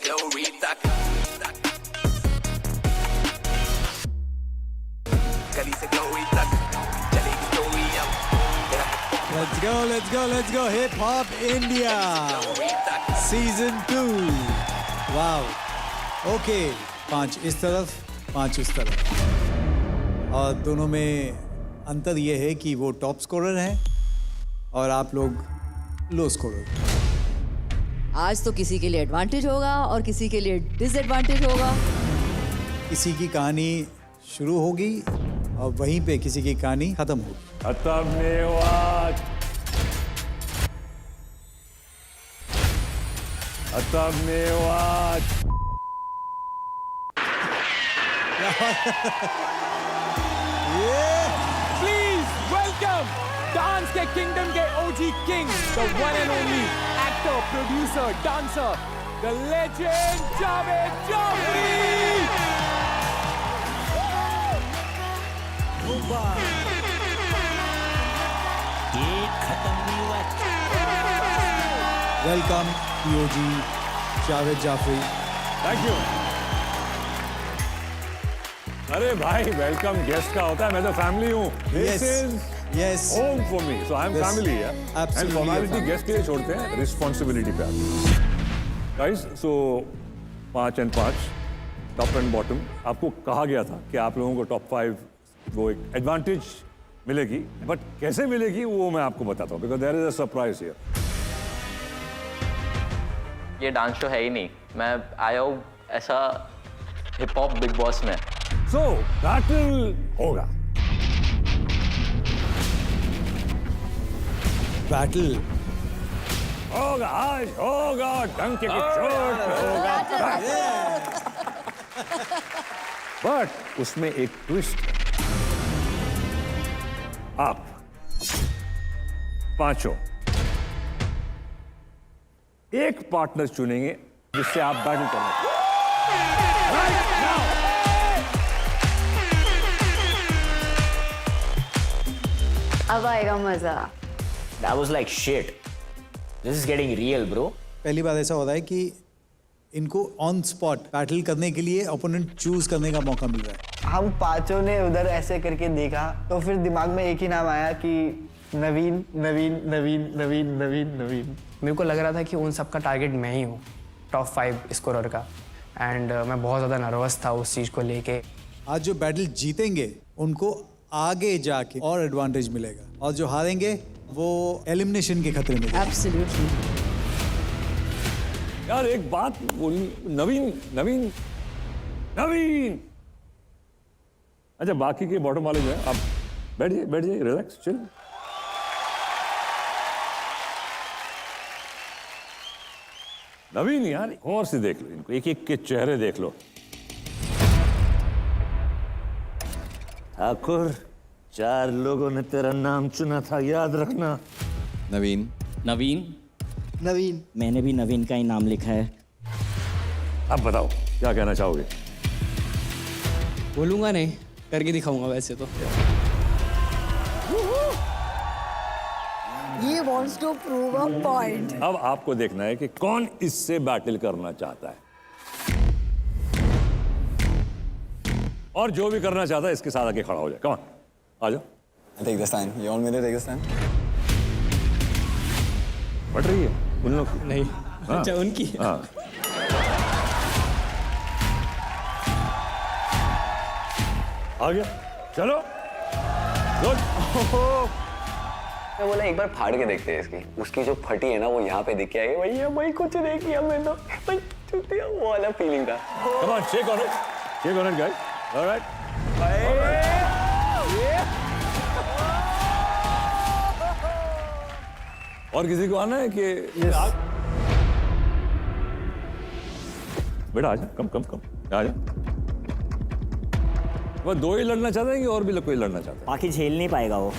glorita. Calice glorita. Jalebi gloria. Let's go. Hip Hop India. Season 2. Wow. Okay. 5 इस तरफ, 5 उस तरफ. और दोनों में अंतर ये है कि वो टॉप स्कोरर हैं और आप लोग लो स्कोरर. आज तो किसी के लिए एडवांटेज होगा और किसी के लिए डिसएडवांटेज होगा. किसी की कहानी शुरू होगी और वहीं पे किसी की कहानी खत्म होगी. Please welcome डांस के किंगडम के OG किंग, the one and only actor, producer, dancer, the legend Javed Jaffrey. Welcome POG Javed Jaffrey. Thank you. अरे भाई वेलकम गेस्ट का होता है. मैं तो फैमिली हूँ. This is Yes. Home for me. So I M This- family. absolutely and formality your guest के लिए छोड़ते हैं, रिस्पॉन्सिबिलिटी पे आते हैं. Guys so 5 and 5 top and bottom. आपको कहा गया था कि आप लोगों को टॉप 5 वो एक एडवांटेज मिलेगी, बट कैसे मिलेगी वो मैं आपको बताता हूँ, because there is a surprise here. ये डांस शो है ही नहीं. मैं आया हूँ ऐसा हिप हॉप बिग बॉस में. सो बैटल होगा. बैटल होगा आज होगा. डंके की चोट होगा. बट उसमें एक ट्विस्ट है. आप पांचों एक पार्टनर चुनेंगे जिससे आप बैटल करेंगे. अब आएगा मजा. That was like shit. This is getting real, bro. पहली बात ऐसा होता है कि इनको ऑन स्पॉट बैटल करने के लिए ओपोनेंट चूज करने का मौका मिल रहा है. हम पांचों ने उधर ऐसे करके देखा तो फिर दिमाग में एक ही नाम आया कि नवीन नवीन नवीन नवीन नवीन नवीन. मेरे को लग रहा था कि उन सब का टारगेट मैं ही हूँ, टॉप 5 स्कोरर का. एंड मैं बहुत ज़्यादा नर्वस था उस चीज़ को लेके. आज जो बैटल जीतेंगे उनको आगे जाके और एडवांटेज मिलेगा और जो हारेंगे वो एलिमिनेशन के खतरे में. एब्सोल्युटली. यार एक बात बोलनी. नवीन नवीन नवीन. अच्छा बाकी के बॉटम वाले जो है आप बैठ जाइए रिलैक्स चिल. नवीन यार और से देख लो इनको, एक एक के चेहरे देख लो. ठाकुर 4 लोगों ने तेरा नाम चुना था, याद रखना. नवीन. नवीन मैंने भी नवीन का ही नाम लिखा है. अब बताओ क्या कहना चाहोगे. बोलूँगा नहीं, करके दिखाऊंगा वैसे तो. He wants to prove a point. अब आपको देखना है कि कौन इससे बैटल करना चाहता है, और जो भी करना चाहता है इसके साथ आके खड़ा हो जाए. कौन आ जाओ. Take this time. You want me to take this time? बढ़ रही है उन लोग की. नहीं. हाँ. अच्छा उनकी. हाँ. आ गया. चलो गुड. मैं बोला एक बार फाड़ के देखते हैं इसकी. उसकी जो फटी है ना वो यहाँ पे दिख के आई. भैया भाई कुछ नहीं किया मैं तो. भाई चुतिया वो वाला फीलिंग था. Come on, shake on it. Shake on it, guys. All right. और किसी को आना है कि बेटा आजा. कम आजा. वो 2 ही लड़ना चाहते हैं कि और भी कोई लड़ना चाहता है. बाकी झेल नहीं पाएगा वो.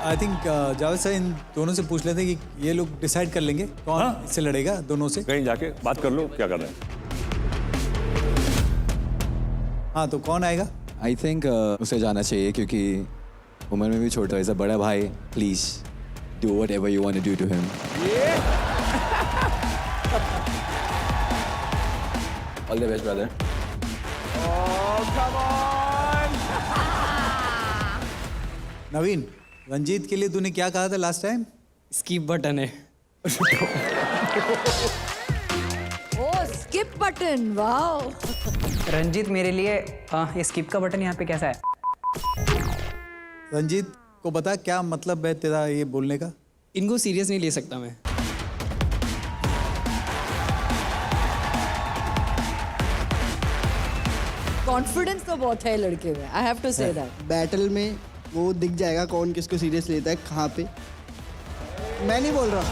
आई थिंक जावेद सर इन दोनों से पूछ लेते हैं कि ये लोग डिसाइड कर लेंगे कौन हाँ? इससे लड़ेगा दोनों से. कहीं जाके बात कर लो क्या करना है. हाँ तो कौन आएगा. आई थिंक उसे जाना चाहिए क्योंकि उम्र में भी छोटा है. बड़ा भाई please do whatever you want to do to him. All the best brother. Oh, come on! Naveen, Ranjeet के लिए तूने क्या कहा था लास्ट टाइम? स्किप बटन है. ओ स्किप बटन, वाओ. रंजीत मेरे लिए ये स्किप का बटन यहाँ पे कैसा है? रंजीत को बता क्या मतलब है तेरा ये बोलने का? इनको सीरियस नहीं ले सकता मैं. कॉन्फिडेंस तो बहुत है लड़के में, I have to say that. Battle में वो दिख जाएगा कौन किसको सीरियस लेता है कहाँ पे. मैं नहीं बोल रहा.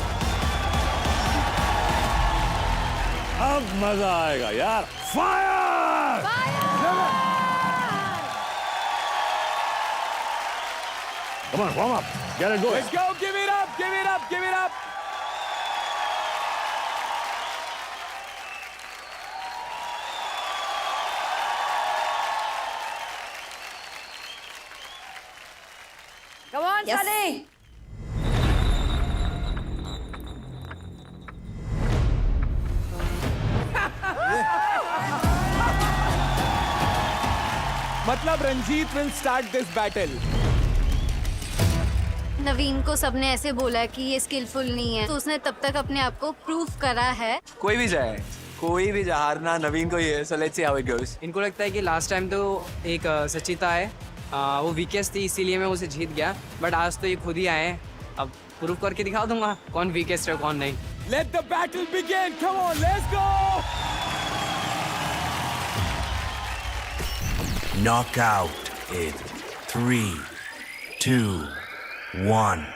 अब मजा आएगा यार. Fire! Come on, warm up. Get it going. Let's go! Give it up! Give it up! Give it up! Come on, Sunny. मतलब Ranjit will start this battle. नवीन को सबने ऐसे बोला है कि ये स्किलफुल नहीं है, तो उसने तब तक अपने आप को प्रूव करा है. कोई भी जाए, कोई भी हारना नवीन को ही है. So let's see how it goes. इनको लगता है कि लास्ट टाइम तो एक सचिता है, वो वीकेस्ट थी इसीलिए मैं उसे जीत गया. बट आज तो ये खुद ही आए हैं. अब प्रूव करके दिखा दूंगा कौन वीकेस्ट है कौन नहीं. Let the battle begin. Come on, let's go! Knockout in 3, 2, 1.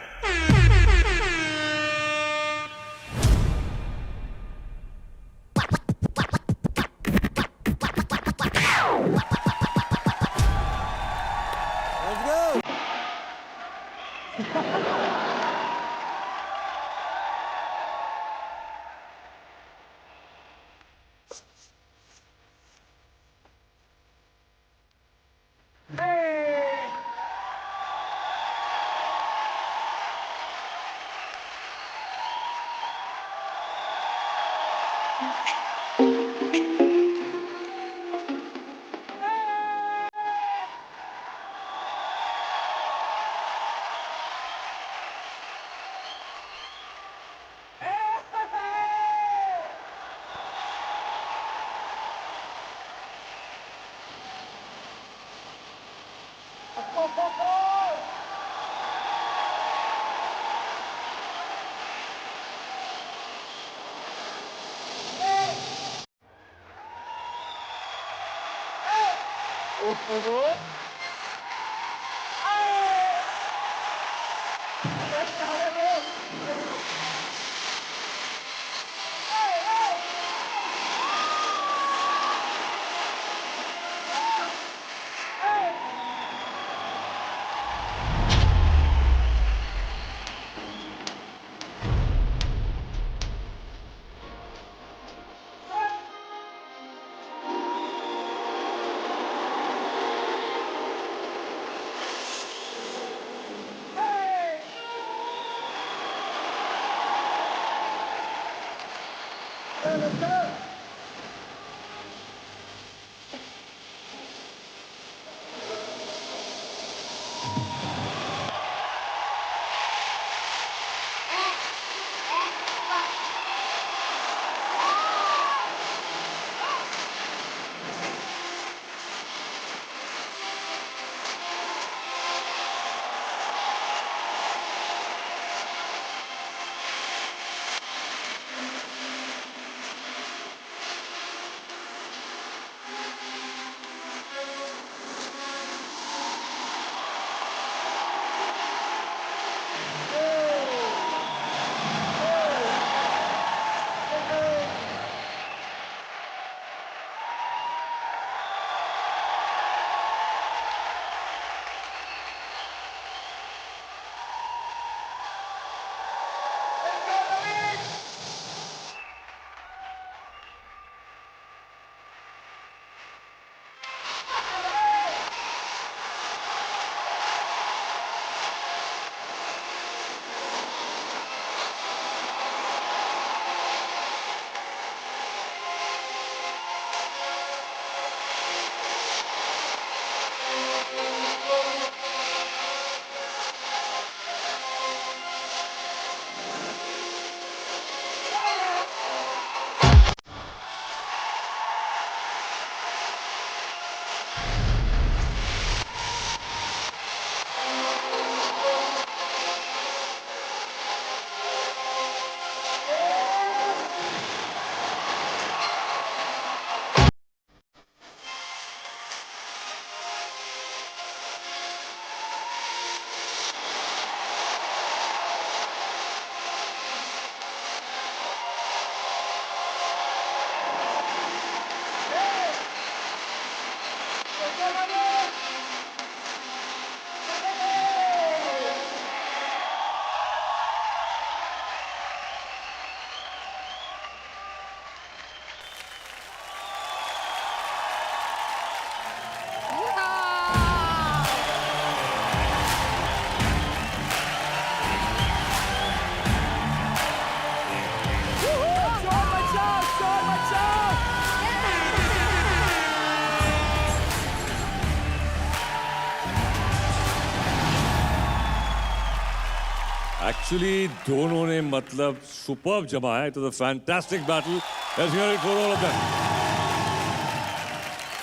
Actually दोनों ने मतलब सुपर्ब जमाया. It was a fantastic battle. Let's hear it for all of them.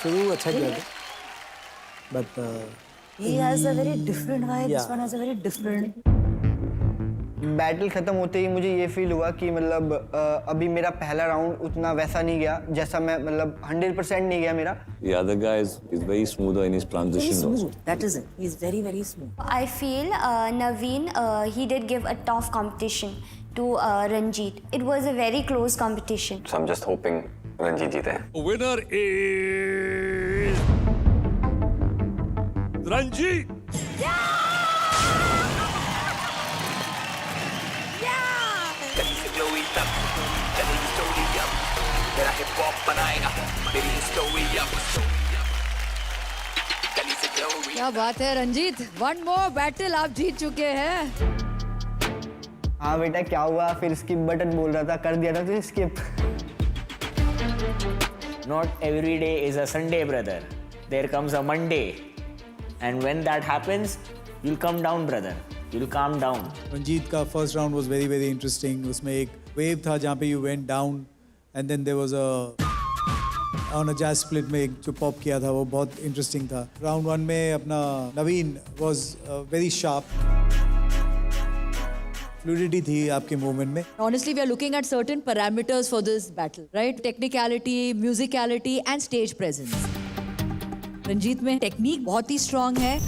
शुरू अच्छा किया था, but He has a very different vibe. This one has a very different. Battle खत्म होते ही मुझे ये फील हुआ कि मतलब अभी मेरा पहला राउंड उतना वैसा नहीं गया जैसा मैं मतलब 100% नहीं गया मेरा. The other guy is very smoother in his Very transitions also. smooth. That is it. He's very, very smooth. I feel Naveen, he did give a tough competition to Ranjit. It was a very close competition. So I'm just hoping Ranjit जीते. Winner is Ranjit. क्या बात है Ranjit, one more battle आप जीत चुके हैं. हाँ बेटा क्या हुआ, फिर स्किप बटन बोल रहा था, कर दिया था तो skip. Not every day is a Sunday, brother. There comes a Monday. And when that happens, you'll come down, brother. You'll calm down. Ranjeet का first round was very very interesting. उसमें एक वेव था जहाँ पे you went down and then there was on a jazz split में एक जो pop किया था वो बहुत इंटरेस्टिंग था. राउंड 1 में अपना नवीन वाज वेरी शार्प. फ्लूइडिटी थी आपके मूवमेंट में. Honestly, we are looking at certain parameters for this battle, right? Technicality, musicality, and stage presence. Ranjit में टेक्निक बहुत ही स्ट्रांग है.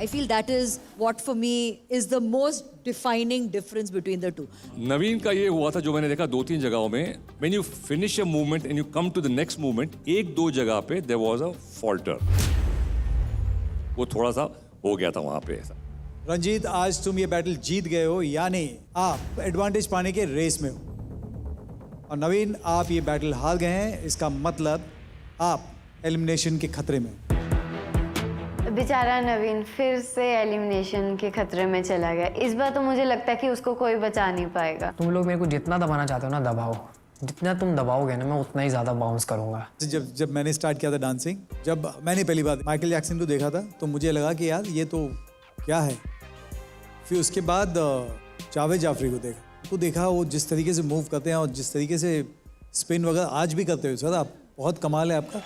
I feel that is what for me is the most defining difference between the two. नवीन का ये हुआ था जो मैंने देखा 2-3 जगहों में. When you finish a movement and you come to the next movement, 1-2 जगह पे there was a falter. वो थोड़ा सा हो गया था वहाँ पे ऐसा. रंजीत आज तुम ये बैटल जीत गए हो, यानी आप एडवांटेज पाने के रेस में हो. और नवीन आप ये बैटल हार गए हैं, इसका मतलब आप एलिमिनेशन के खतरे में. बेचारा नवीन फिर से एलिमिनेशन के खतरे में चला गया. इस बार तो मुझे लगता है कि उसको कोई बचा नहीं पाएगा. तुम लोग मेरे को जितना दबाना चाहते हो ना दबाओ. जितना तुम दबाओगे ना मैं उतना ही ज़्यादा बाउंस करूँगा. जब मैंने स्टार्ट किया था डांसिंग, जब मैंने पहली बार माइकल जैक्सन को देखा था तो मुझे लगा कि यार ये तो क्या है. फिर उसके बाद जावेद जाफरी को देखा वो जिस तरीके से मूव करते हैं और जिस तरीके से स्पिन वगैरह आज भी करते हो सर, आप बहुत कमाल है आपका.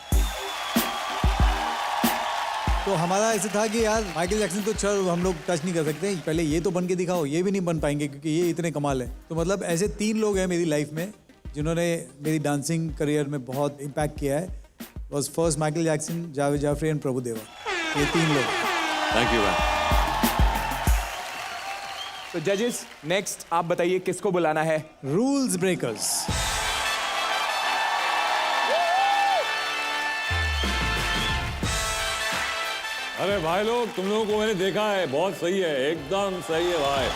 तो हमारा ऐसे था कि यार माइकल जैक्सन तो चल हम लोग टच नहीं कर सकते, पहले ये तो बन के दिखाओ. ये भी नहीं बन पाएंगे क्योंकि ये इतने कमाल है. तो मतलब ऐसे 3 लोग हैं मेरी लाइफ में जिन्होंने मेरी डांसिंग करियर में बहुत इम्पैक्ट किया है. Was first Michael Jackson, Javed Jaffrey and Prabhu Deva. ये 3 लोग. Thank you man. तो जजेस नेक्स्ट आप बताइए किसको बुलाना है. Rules breakers. अरे भाई लोग तुम लोगों को मैंने देखा है, बहुत सही है, एकदम सही है भाई.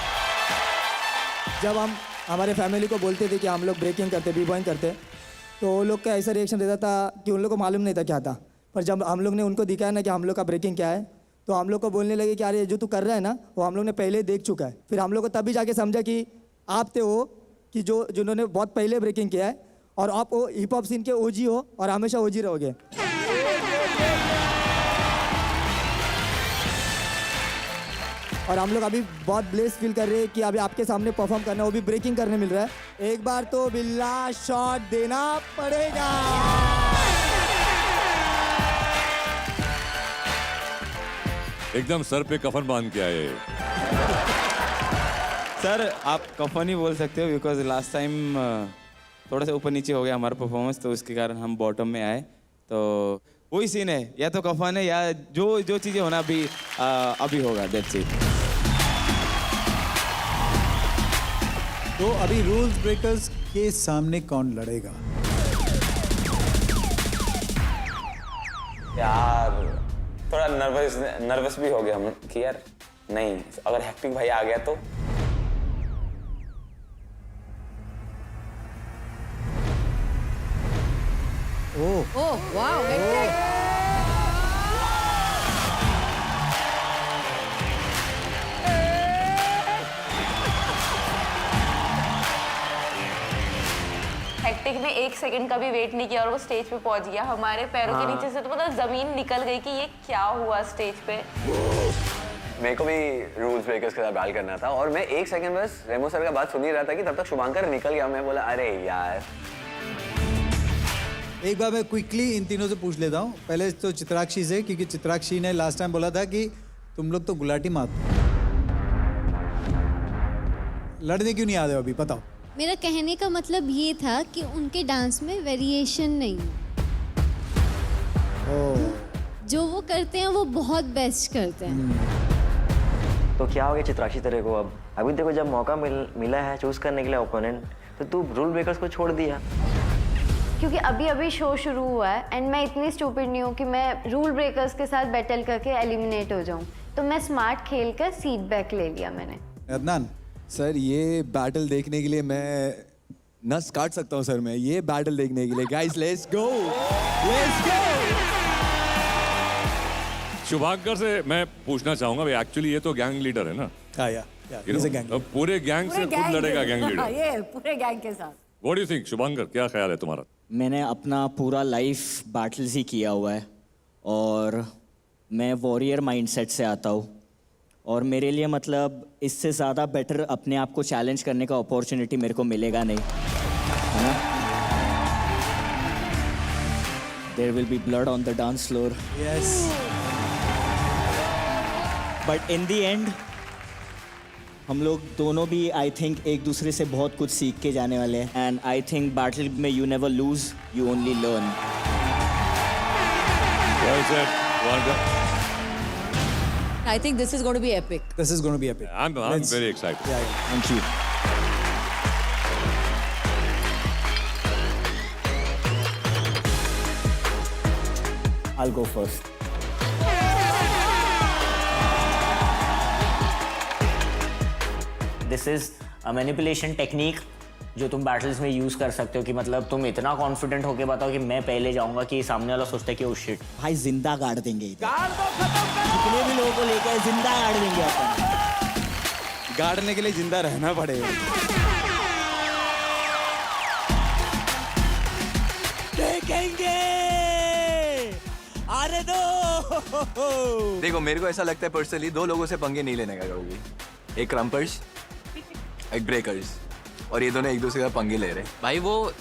जब हम हमारे फैमिली को बोलते थे कि हम लोग ब्रेकिंग करते, बी बॉइंग करते, तो वो लोग का ऐसा रिएक्शन रहता था कि उन लोग को मालूम नहीं था क्या था. पर जब हम लोग ने उनको दिखाया ना कि हम लोग का ब्रेकिंग क्या है, तो हम लोग को बोलने लगे कि अरे जो तू कर रहा है ना वो हम लोग ने पहले देख चुका है. फिर हम लोग को तभी जाके समझा कि आप थे वो कि जिन्होंने बहुत पहले ब्रेकिंग किया है और आप वो हिप हॉप सीन के ओजी हो और हमेशा ओजी रहोगे. और हम लोग अभी बहुत ब्लेस फील कर रहे हैं कि अभी आपके सामने परफॉर्म करना, वो भी ब्रेकिंग करने मिल रहा है. एक बार तो बिल्ला शॉट देना पड़ेगा. एकदम सर पे कफन बांध के आए. सर आप कफन ही बोल सकते हो बिकॉज लास्ट टाइम थोड़ा सा ऊपर नीचे हो गया हमारा परफॉर्मेंस, तो उसके कारण हम बॉटम में आए. तो वही सीन है, या तो कफन है या जो चीज़ें होना अभी होगा. That's it. तो अभी रूल्स ब्रेकर्स के सामने कौन लड़ेगा? यार थोड़ा नर्वस भी हो गया हम कि यार नहीं, अगर हैक्टिक भाई आ गया तो. Oh wow, hectic. हेक्टिक ने 1 सेकंड का भी वेट नहीं किया और वो स्टेज पे पहुंच गया. हमारे पैरों के नीचे से तो पता जमीन निकल गई कि ये क्या हुआ स्टेज पे. मेरे को भी रूल्स ब्रेकर्स के साथ बैटल करना था और मैं एक सेकंड बस रेमो सर का बात सुन ही रहा था कि तब तक शुभांकर निकल गया। मैं बोला अरे यार। एक बार मैं क्विकली इन तीनों से पूछ लेता हूँ। पहले तो चित्राक्षी से, क्योंकि चित्राक्षी ने लास्ट टाइम बोला था कि तुम लोग तो गुलाटी मारते, लड़ने क्यों नहीं आते हो अभी, बताओ। मेरा कहने का मतलब ये था कि उनके डांस में वेरिएशन नहीं, जो वो करते हैं वो बहुत बेस्ट करते हैं। तो क्या हो गया चित्राक्षी तेरे को? अब अभी देखो जब मौका मिला है चूज करने के लिए ओपोनेंट, तो तू रूल ब्रेकर्स को छोड़ दिया। क्योंकि अभी अभी शो शुरू हुआ है एंड मैं इतनी स्टूपिड नहीं हूँ कि मैं रूल ब्रेकर्स के साथ बैटल करके एलिमिनेट हो जाऊँ, तो मैं स्मार्ट खेल कर सीट बैक ले लिया मैंने। अदनान सर ये बैटल देखने के लिए मैं नस काट सकता हूँ सर, मैं ये बैटल देखने के लिए। Guys let's go, let's go. Shubhankar से मैं पूछना चाहूंगा भाई, एक्चुअली ये तो गैंग लीडर है ना? गैंग, पूरे गैंग से खुद लड़ेगा गैंग लीडर। ये पूरे गैंग के साथ। What do you think Shubhankar, क्या ख्याल है तुम्हारा? मैंने अपना पूरा लाइफ बैटल्स ही किया हुआ है और मैं वॉरियर माइंडसेट से आता हूँ और मेरे लिए मतलब इससे ज़्यादा बेटर अपने आप को चैलेंज करने का अपॉर्चुनिटी मेरे को मिलेगा नहीं, है ना? There will be blood on the dance floor, yes, but in the end हम लोग दोनों भी आई थिंक एक दूसरे से बहुत कुछ सीख के जाने वाले हैं एंड आई थिंक बैटल में you never lose, you only learn. Well said, Shubhankar. I think this is going to be epic. This is going to be epic. I'm very excited. Yeah. Thank you. I'll go first. This is a manipulation technique जो तुम battles में use कर सकते हो कि मतलब तुम इतना कॉन्फिडेंट होके बताओ कि मैं पहले जाऊंगा कि सामने वाला सोचता है कि ओ शिट भाई जिंदा गाड़ देंगे, जितने भी लोगों को लेकर जिंदा गाड़ देंगे अपन। गाड़ने के लिए जिंदा रहना पड़ेगा। देखेंगे, अरे दो। देखो मेरे को ऐसा लगता है पर्सनली दो लोगों से पंगे नहीं लेने का कभी, एक क्रम्पर्स एक ब्रेकर्स, और ये दोनों एक दूसरे का पंगे ले रहे। भाई वो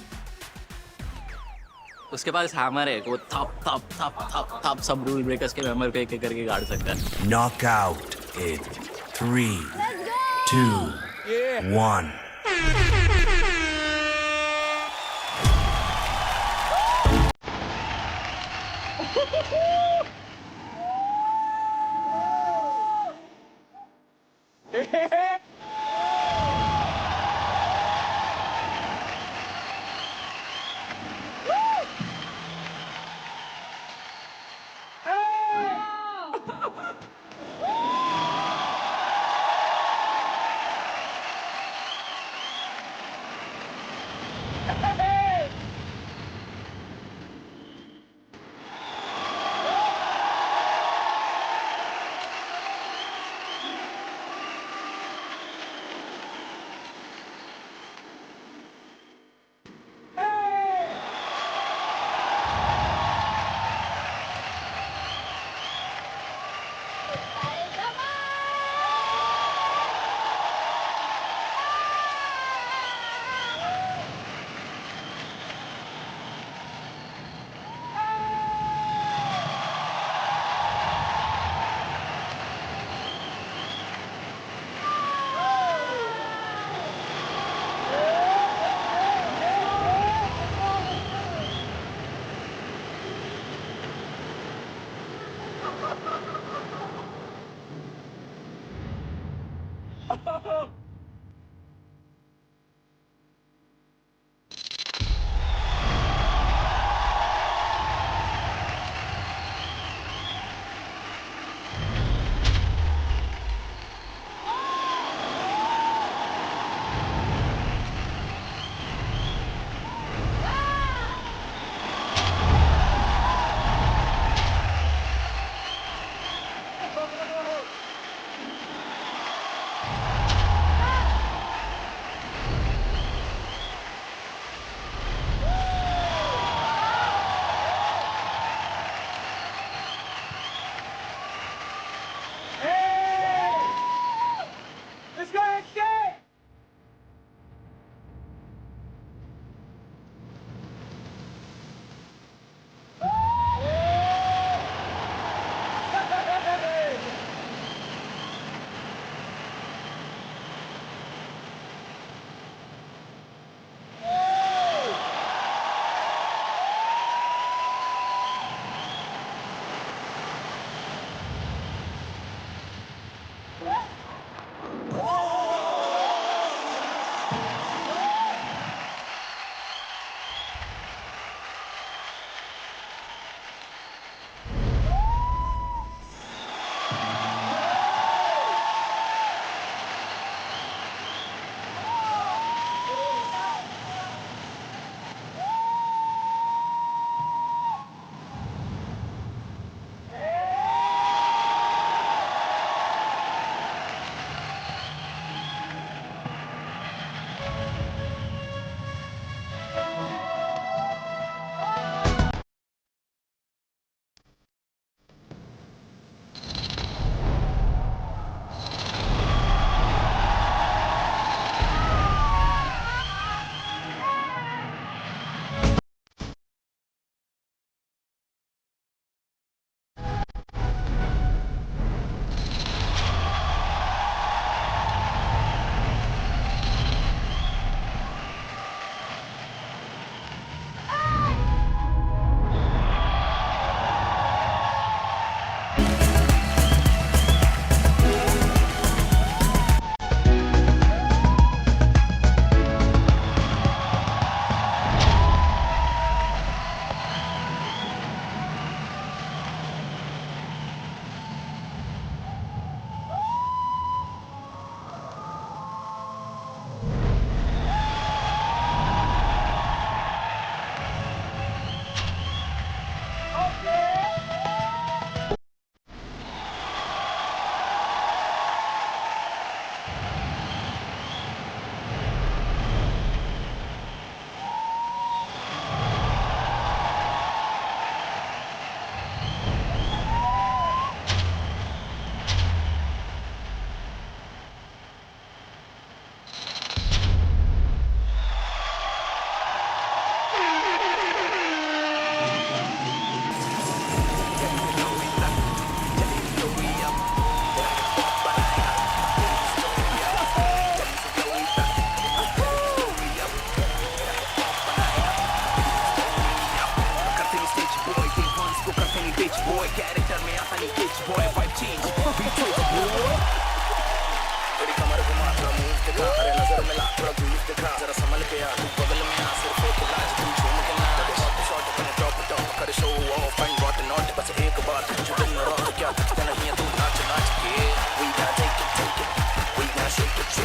उसके पास हैमर है, वो थप थप थप थप थप सब रूल ब्रेकर्स के मेंबर को एक एक करके गाड़ सकता है। Knockout in 3, 2, 1.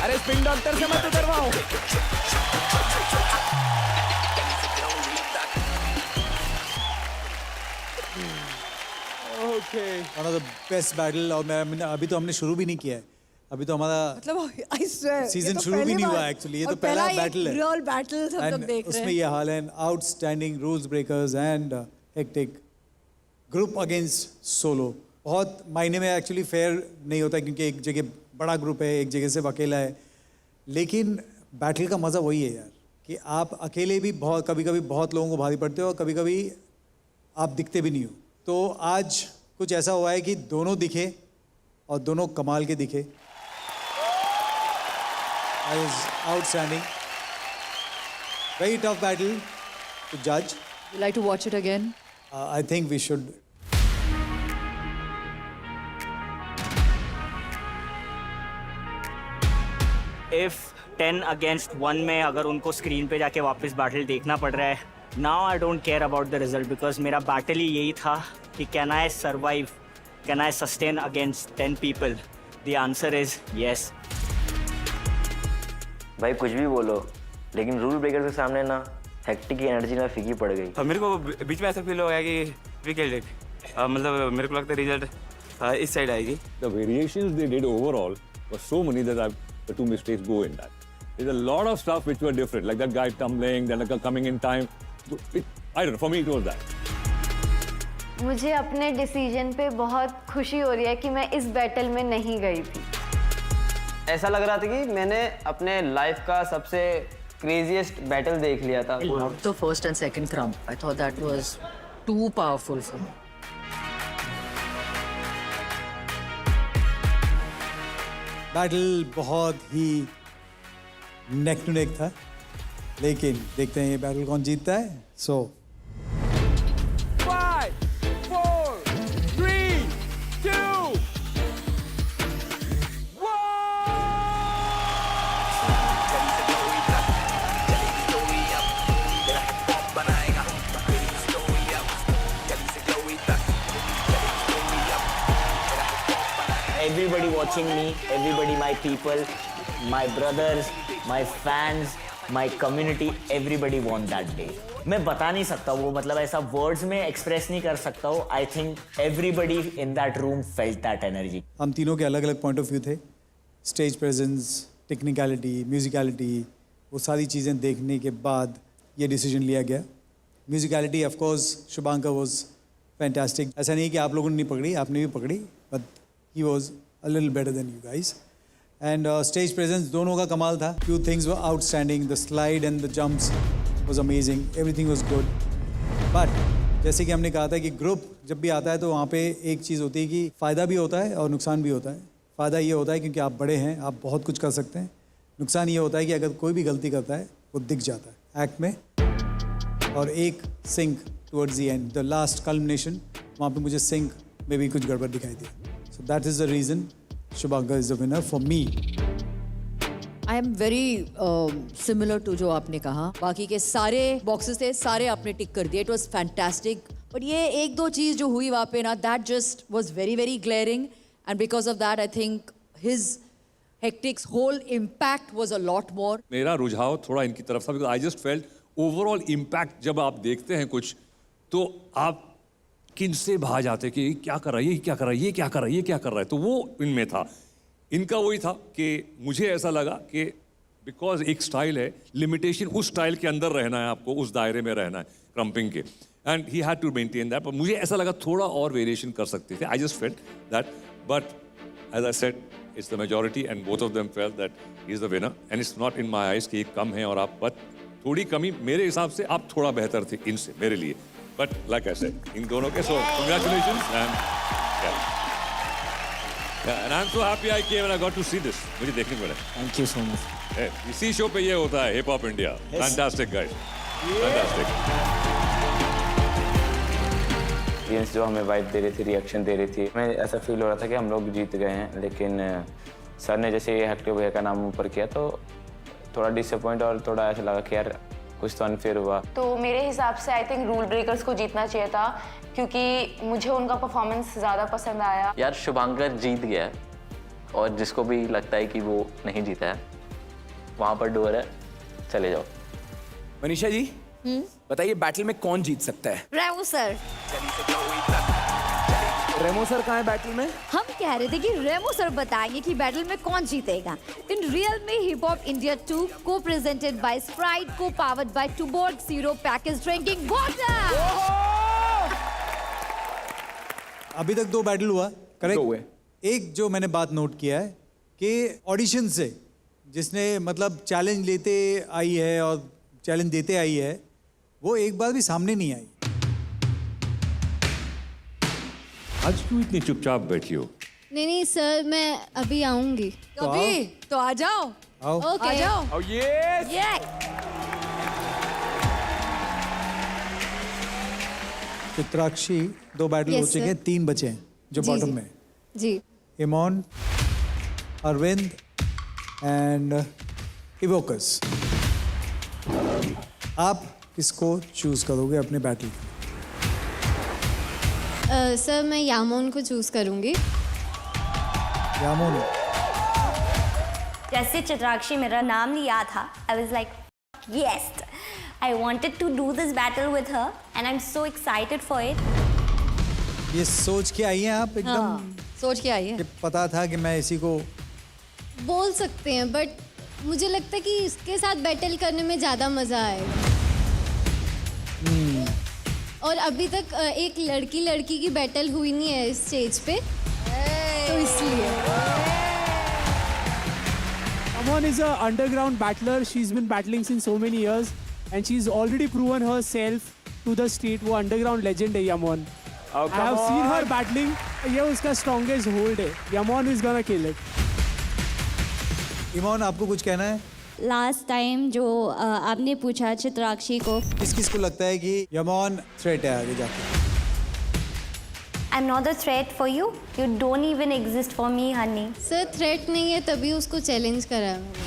अरे स्पिन डॉक्टर से मत उतरवाओ। Okay one of the best battle. और मैं अभी तो हमने शुरू भी नहीं किया है, अभी तो हमारा मतलब I swear, सीजन शुरू भी नहीं हुआ एक्चुअली। ये तो पहला बैटल है, रियल बैटल हम लोग देख रहे उसमें हैं। ये हाल है। Outstanding rules breakers and hectic group against solo. बहुत मायने में एक्चुअली फेयर नहीं होता क्योंकि एक जगह बड़ा ग्रुप है, एक जगह से अकेला है। लेकिन बैटल का मज़ा वही है यार कि आप अकेले भी बहुत कभी कभी बहुत लोगों को भारी पड़ते हो और कभी कभी आप दिखते भी नहीं हो। तो आज कुछ ऐसा हुआ है कि दोनों दिखे और दोनों कमाल के दिखे। I was outstanding. Very tough battle to judge. Would you like to watch it again? I think we should. If 10 against 1 में अगर उनको स्क्रीन पे जाके वापस बैटल देखना पड़ रहा है, now I don't care about the result because मेरा बैटल ही यही था कि can I survive, can I sustain against 10 people? The answer is yes. भाई कुछ भी बोलो, लेकिन रूल ब्रेकर के सामने ना हेक्टिक की एनर्जी ना फीकी पड़ गई। मेरे को बीच में ऐसा फील हो गया कि वी किल्ड इट। मतलब मेरे को लगता है रिजल्ट इस साइड आएगी। The variations they did overall were so many that the two mistakes go in that. There's a lot of stuff which were different, like that guy tumbling, then coming in time. I don't know, for me it was that. मुझे अपने decision पे बहुत खुशी हो रही है कि मैं इस बैटल में नहीं गई थी। ऐसा लग रहा था कि मैंने अपने लाइफ का सबसे क्रेजीएस्ट बैटल देख लिया था। I loved the first and second crump. I thought that was too powerful for me. Battle बहुत ही नेक टू नेक था, लेकिन देखते हैं ये बैटल कौन जीतता है। सो 5, 4, 3, 2, 1। Everybody watching me, everybody, my people, my brothers, my fans, my community, everybody won that day. मैं बता नहीं सकता वो, मतलब ऐसा वर्ड्स में एक्सप्रेस नहीं कर सकता हूँ। I think everybody in that room felt that energy. हम तीनों के अलग अलग पॉइंट ऑफ व्यू थे। स्टेज प्रेजेंस, टेक्निकलिटी, म्यूजिकलिटी, वो सारी चीज़ें देखने के बाद ये डिसीजन लिया गया। Musicality of course Shubhankar was fantastic. ऐसा नहीं कि आप लोगों ने नहीं पकड़ी, आपने भी पकड़ी, but he was a little better than you guys. And stage presence दोनों का कमाल था। Few things were outstanding. The slide and the jumps was amazing. Everything was good. But जैसे कि हमने कहा था कि ग्रुप जब भी आता है तो वहाँ पे एक चीज़ होती है कि फ़ायदा भी होता है और नुकसान भी होता है। फ़ायदा ये होता है क्योंकि आप बड़े हैं, आप बहुत कुछ कर सकते हैं। नुकसान ये होता है कि अगर कोई भी गलती करता है वो दिख जाता है एक्ट में। और एक sync towards the end, the last culmination, वहाँ पे मुझे सिंक में भी कुछ गड़बड़ दिखाई दिया। So that is the reason Shubhankar is the winner for me. I am very similar to जो आपने कहा। बाकी के सारे बॉक्सेस थे, सारे आपने टिक कर दिए। It was fantastic. But ये एक दो चीज़ जो हुई वहाँ पे ना, that just was very very glaring. And because of that, I think his Hectic's whole impact was a lot more. मेरा रुझाव थोड़ा इनकी तरफ था, because I just felt overall impact जब आप देखते हैं कुछ तो आप किन से भा जाते कि क्या कर रहा है, ये क्या कर रहा है, ये क्या कर रहा है, ये क्या कर रहा है। तो वो इनमें था। इनका वही था कि मुझे ऐसा लगा कि बिकॉज एक स्टाइल है, लिमिटेशन उस स्टाइल के अंदर रहना है, आपको उस दायरे में रहना है क्रम्पिंग के, and he had to maintain that. पर मुझे ऐसा लगा थोड़ा और वेरिएशन कर सकते थे। I just felt that, but as I said it's the majority and both of them felt that he is the winner. And it's not in my eyes कि एक कम है और आप, बट थोड़ी कमी मेरे हिसाब से आप थोड़ा बेहतर थे इनसे मेरे लिए। But like I said, इन दोनों के, so congratulations and and I'm so happy I came and I got to see this. मुझे देखने को मिला। Thank you so much. इसी शो पे ये होता है, Hip Hop India. Fantastic guys. Fantastic. Audience जो हमें वाइब दे रही थी, रिएक्शन दे रही थी, मैं ऐसा फील हो रहा था कि हम लोग जीत गए हैं, लेकिन सर ने जैसे ये हेक्टर भैया का नाम ऊपर किया तो थोड़ा डिसअपॉइंट और थोड़ा ऐसा लगा कि यार कुछ तो अनफेयर हुआ। तो मेरे हिसाब से आई थिंक रूल ब्रेकर्स को जीतना चाहिए था, क्योंकि मुझे उनका परफॉर्मेंस ज़्यादा पसंद आया। यार शुभांकर जीत गया है और जिसको भी लगता है कि वो नहीं जीता है वहाँ पर डोर है, चले जाओ। मनीषा जी बताइए बैटल में कौन जीत सकता है? रेमो सर। रेमो सर कहाँ है बैटल में? हम कह रहे थे कि रेमो सर बताएंगे कि बैटल में कौन जीतेगा। इन रियल में हिप हॉप इंडिया 2 को presented by Sprite, co powered by Tuborg zero package drinking water. अभी तक 2 बैटल हुआ, 2 करेक्ट? हुए। एक जो मैंने बात नोट किया है कि ऑडिशन से जिसने मतलब चैलेंज लेते आई है और चैलेंज देते आई है, वो एक बार भी सामने नहीं आई। आज क्यों इतनी चुपचाप बैठी हो? नहीं सर, मैं अभी आऊंगी। तो अभी तो आ जाओ। आओ। ओके। आ जाओ। Oh, yes! Chitrakshi 2 battle Yes, हो चुके हैं, sir. 3 बचे हैं जो जी, बॉटम जी। में। जी। इमोन, अरविंद एंड इवोकस। आप किसको चूज करोगे अपने बैटल? सर मैं यामोन को चूज करूंगी। यामोन। जैसे चित्राक्षी मेरा नाम लिया था, I was like yes, I wanted to do this battle with her and I am so excited for it. ये सोच के आई हैं आप एकदम? हाँ, सोच के आई है। कि पता था कि मैं इसी को बोल सकते हैं, बट मुझे लगता है कि इसके साथ बैटल करने में ज़्यादा मज़ा आएगा। और अभी तक एक लड़की की बैटल हुई नहीं है इस स्टेज पे, तो इसलिए। Amon is an underground battler. She's been battling since so many years, and she's already proven herself to the street. वो underground legend है Yamon. I have seen her battling. ये उसका strongest hold है. Yamon is gonna kill it. Imon, आपको कुछ कहना है? Last time जो आपने पूछा चित्राक्षी को, किस किस को लगता है कि यमोन थ्रेट है आगे जाके? I am not a threat for you, you don't even exist for me Honey. Sir threat नहीं है, तभी उसको चैलेंज करा है मैंने।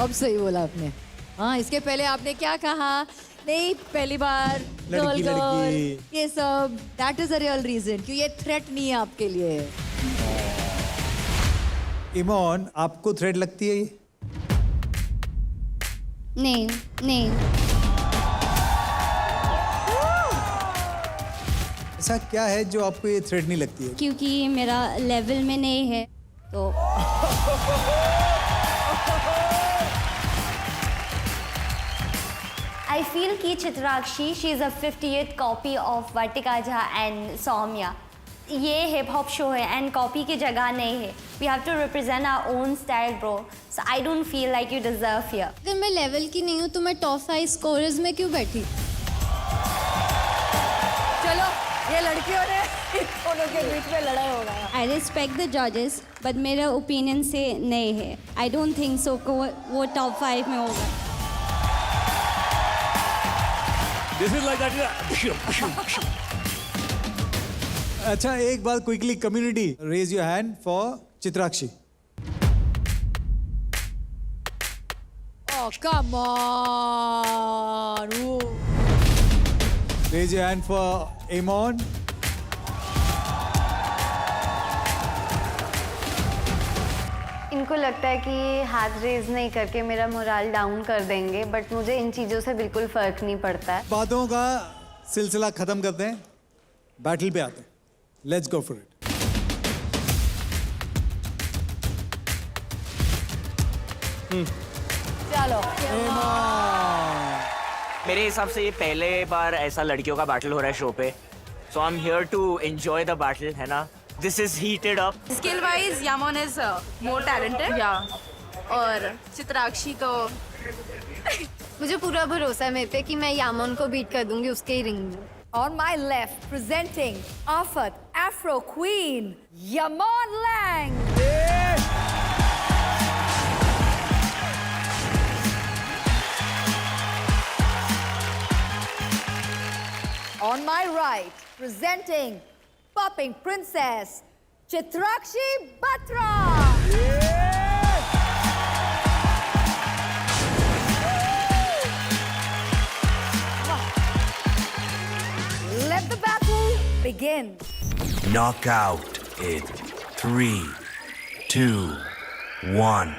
अब सही बोला आपने। हाँ, इसके पहले आपने क्या कहा? नहीं, पहली बार लड़की, girl, लड़की। ये सब, that is a real reason कि ये थ्रेट नहीं है आपके लिए। इमोन, आपको थ्रेट लगती है ये? नहीं। ऐसा क्या है जो आपको ये थ्रेट नहीं लगती है? क्योंकि मेरा लेवल में नहीं है तो। आई फील कि Chitrakshi she is a 58th copy of Vartika Jha and Saumya. ये हिप हॉप शो है एंड कॉपी की जगह नहीं है। We have to represent our own style bro, so I don't feel like you deserve here. अगर मैं लेवल की नहीं हूँ तो मैं टॉप 5 स्कोरर्स में क्यों बैठी? चलो, ये लड़कियों ने दोनों के बीच में लड़ाई होगा। आई रिस्पेक्ट द जजेस, बट मेरे ओपिनियन से नहीं है। आई डोंट थिंक सो को वो टॉप 5 में होगा। This is like that. अच्छा, एक बार quickly community raise your hand for Chitrakshi. Oh, come on. Raise your hand for Amon. इनको लगता है कि ये हाथ रेज नहीं करके मेरा मोराल डाउन कर देंगे, बट मुझे इन चीज़ों से बिल्कुल फ़र्क नहीं पड़ता है। बातों का सिलसिला खत्म करते हैं, बैटल पे आते हैं। Let's go for it. चलो। मेरे हिसाब से ये पहले बार ऐसा लड़कियों का बैटल हो रहा है शो पे, so I am here to enjoy the battle, है ना? This is heated up. Skill wise Yamon is more talented या, और चित्राक्षी को मुझे पूरा भरोसा है मेरे पे कि मैं यामोन को बीट कर दूंगी उसके ही रिंग में। On my left, presenting Afat Afro Queen, Yamon Lang. On my right, presenting Popping Princess, Chitrakshi Batra. Let the battle begin. Knockout in 3, 2, 1.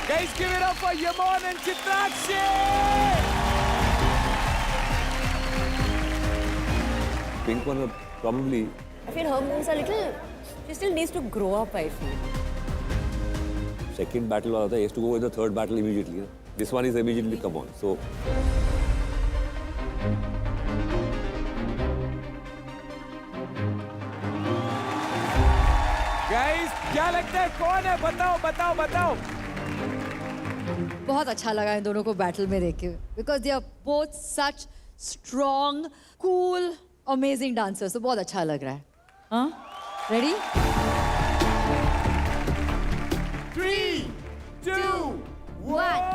Guys, give it up for Yamon and Chitrakshi! Pink one probably. I feel her moves are little. She still needs to grow up, I feel. Second battle वाला था, he has to go with the third battle immediately. This one is immediately come on. So. Guys, क्या लगता है कौन है? बताओ, बताओ, बताओ. बहुत अच्छा लगा इन दोनों को बैटल में देख के because they are both such strong cool amazing dancers तो बहुत अच्छा लग रहा है हाँ रेडी? 3, 2, 1.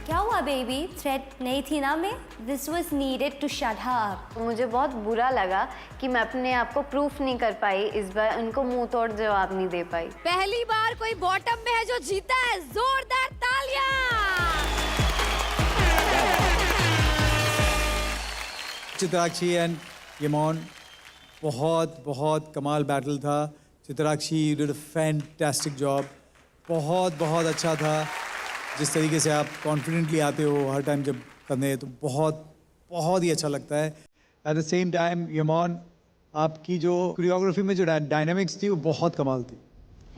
क्या हुआ बेबी? थ्रेट नहीं थी ना मैं? This was needed to shut her up. मुझे बहुत बुरा लगा कि मैं अपने आप को प्रूफ नहीं कर पाई इस बार, उनको मुंह तोड़ जवाब नहीं दे पाई। पहली बार कोई बॉटम में है जो जीता है, जोरदार तालियां। चित्राक्षी एंड यमोन, बहुत बहुत कमाल बैटल था। Chitrakshi you did a fantastic job, बहुत बहुत अच्छा था। जिस तरीके से आप कॉन्फिडेंटली आते हो हर टाइम जब करने, तो बहुत बहुत ही अच्छा लगता है। एट द सेम टाइम यमोन, आपकी जो कोरियोग्राफी में जो डायनामिक्स थी वो बहुत कमाल थी।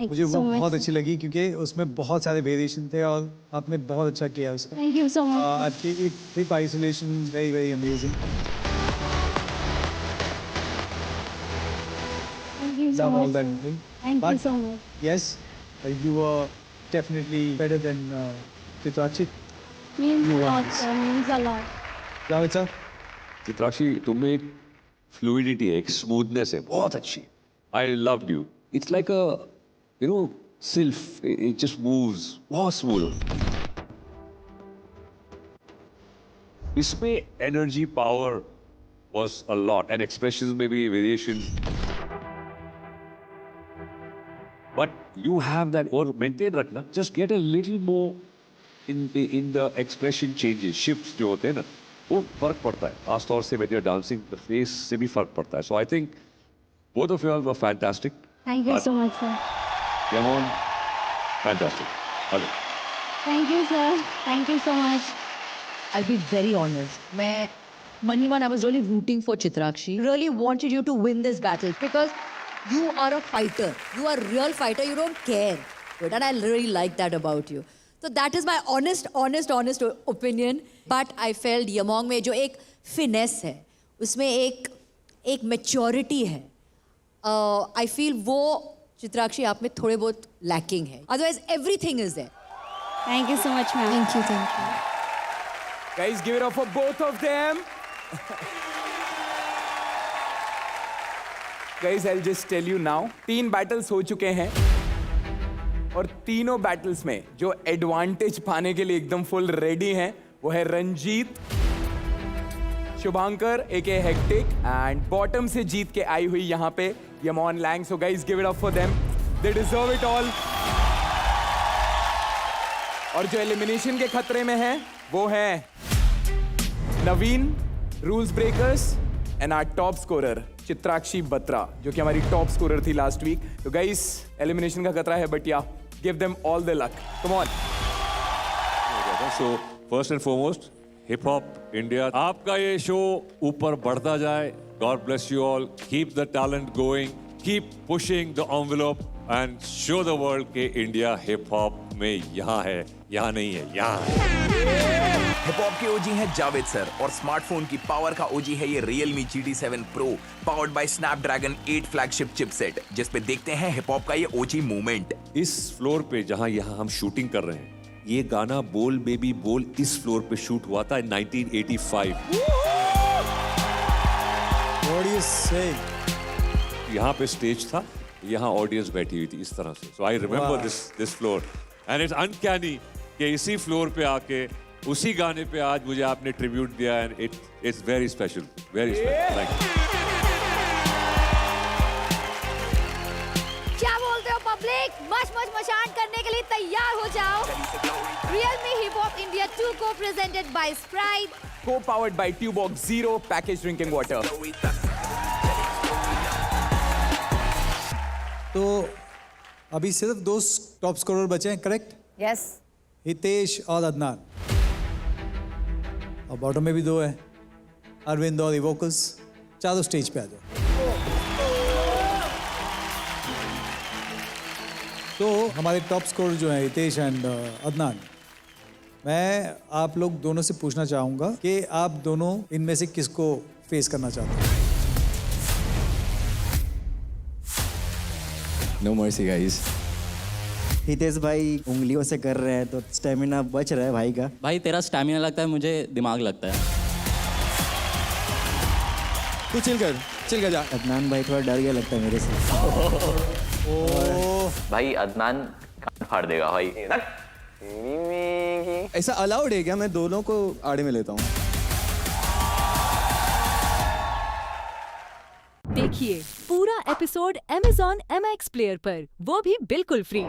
मुझे वो बहुत अच्छी लगी क्योंकि उसमें बहुत सारे वेरिएशन थे और आपने बहुत अच्छा किया उसमें। Thank you so much. आपकी trip isolation very very amazing. Thank you so much. Thank you so much. Yes, you were definitely better than Chitrachi. Means a lot, sir. Means a lot. Javed sir? Chitrakshi, तुम में एक fluidity है, एक smoothness है, बहुत अच्छी। I loved you. It's like a you know sylph, it just moves, बहुत smooth. इसमें energy, power was a lot and expressions में भी variation, but you have that, और मेंटेन रखना, just get a little more in the expression changes, shifts जो होते हैं ना, वो फर्क पड़ता है। खासतौर से when you are dancing, the face से भी फर्क पड़ता है। So I think both of you were fantastic. Thank you so much, sir. Yamon, fantastic. Hello. Thank you, sir. Thank you so much. I'll be very honest. Maniman, I was really rooting for Chitrakshi. Really wanted you to win this battle because you are a fighter. You are a real fighter. You don't care. Good. And I really like that about you. So that is my honest opinion. But I felt Yamong में जो एक finesse है, उसमें एक maturity है. I feel वो चित्राक्षी आप में थोड़े बहुत lacking है. Otherwise everything is there. Thank you so much, ma'am. Thank you, thank you. Guys, give it up for both of them. Guys, I'll just tell you now, 3 battles हो चुके हैं और तीनों battles में जो advantage पाने के लिए एकदम full ready हैं, वो है Ranjit, Shubhankar aka Hectic and bottom से जीत के आई हुई यहाँ पे यमोन Lang. So guys, give it up for them. They deserve it all. और जो elimination के खतरे में है, वो है Naveen, rules breakers and our top scorer Chitrakshi Batra, जो कि हमारी टॉप स्कोरर थी लास्ट वीक. तो गाइस, एलिमिनेशन का खतरा है, but yeah give them all the luck. Come on. So first and foremost, hip hop India, आपका ये शो ऊपर बढ़ता जाए. God bless you all. Keep the talent going, keep pushing the envelope and show the world के India hip hop में यहाँ है, यहाँ नहीं है, यहाँ है. हिप हॉप के ओजी हैं जावेद सर और स्मार्टफोन की पावर का ओजी है ये Realme GT7 Pro powered by Snapdragon 8 flagship chipset, जिस पे देखते हैं हिप हॉप का ये ओजी मूवमेंट. इस फ्लोर पे जहाँ यहाँ हम शूटिंग कर रहे हैं, ये गाना बोल बेबी बोल इस फ्लोर पे शूट हुआ था 1985. What do you say? यहाँ पे स्टेज था, यहाँ ऑडियंस बैठी हुई थी इस तरह से. So I remember this floor and it's uncanny कि इसी फ्लोर पे आके उसी गाने पे आज मुझे आपने ट्रिब्यूट दिया and it's very special, very special. Thank you. क्या बोलते हो पब्लिक? मचान करने के लिए तैयार हो जाओ. Realme Hip Hop India 2 co-presented by Sprite, co-powered by Tubox Zero packaged drinking water. तो अभी सिर्फ 2 टॉप स्कोरर बचे हैं, करेक्ट? Yes. हितेश और अदनान. और बॉटम में भी 2 है, अरविंद और इवोकस. चारों स्टेज पे आ जाओ. तो हमारे टॉप स्कोर जो है हितेश एंड अदनान, मैं आप लोग दोनों से पूछना चाहूँगा कि आप दोनों इनमें से किसको फेस करना चाहते हैं? No mercy, guys. हितेश भाई उंगलियों से कर रहे हैं तो स्टेमिना बच रहा है भाई का। भाई तेरा स्टैमिना लगता है, मुझे दिमाग लगता है। तू चिल कर जा। अदनान भाई थोड़ा डर गया लगता है मेरे से। भाई अदनान कान फाड़ देगा भाई। ऐसा अलाउड है क्या? मैं दोनों को आड़े में लेता हूँ। देखिए पूरा एपिसोड Amazon MX प्लेयर पर, वो भी बिल्कुल फ्री।